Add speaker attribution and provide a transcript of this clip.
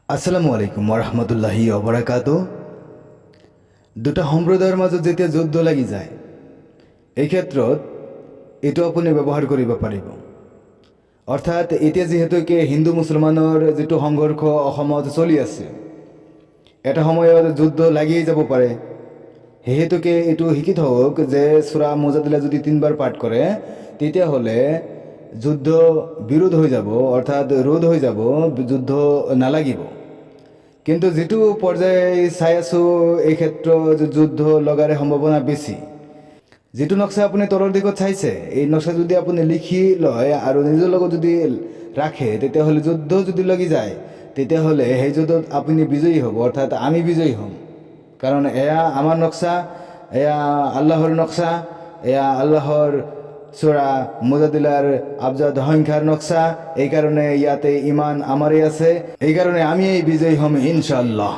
Speaker 1: আসসালামু আলাইকুম ওরহমতুল্লাহি অবরাকাত। দুটা সম্প্ৰদায়ৰ মাজত যেতিয়া যুদ্ধ লাগি যায়, এই ক্ষেত্ৰত এইটো আপুনি ব্যৱহাৰ কৰিব পাৰিব। অৰ্থাৎ এতিয়া যিহেতুকে হিন্দু মুছলমানৰ যিটো সংঘৰ্ষ অসমত চলি আছে, এটা সময়ত যুদ্ধ লাগিয়েই যাব পাৰে। সেই হেতুকে এইটো শিকি থওক যে সূৰা মুজাদিলা যদি 3 বাৰ পাঠ কৰে তেতিয়াহ'লে যুদ্ধ বিৰোধ হৈ যাব, অৰ্থাৎ ৰোধ হৈ যাব, যুদ্ধ নালাগিব। কিন্তু যেটো পৰ্যায়ে চাই আছোঁ এই ক্ষেত্ৰত যুদ্ধ লগাৰ সম্ভাৱনা বেছি। যেটো নক্সা আপুনি তলৰ দিশত চাইছে, এই নক্সা যদি আপুনি লিখি লয় আৰু নিজৰ লগত যদি ৰাখে, তেতিয়াহ'লে যুদ্ধ যদি লাগি যায় তেতিয়াহ'লে সেই যুদ্ধত আপুনি বিজয়ী হ'ব, অৰ্থাৎ আমি বিজয়ী হ'ম। কাৰণ এয়া আমাৰ নক্সা, এয়া আল্লাহৰ নক্সা, এয়া আল্লাহৰ সূৰা মুজাদিলাৰ আবজাদ সংখ্যাৰ নক্সা। এই কারণে ইয়াতে ইমান আমারই আছে, এই কারণে আমি এই বিজয়ী হম ইনশাআল্লাহ।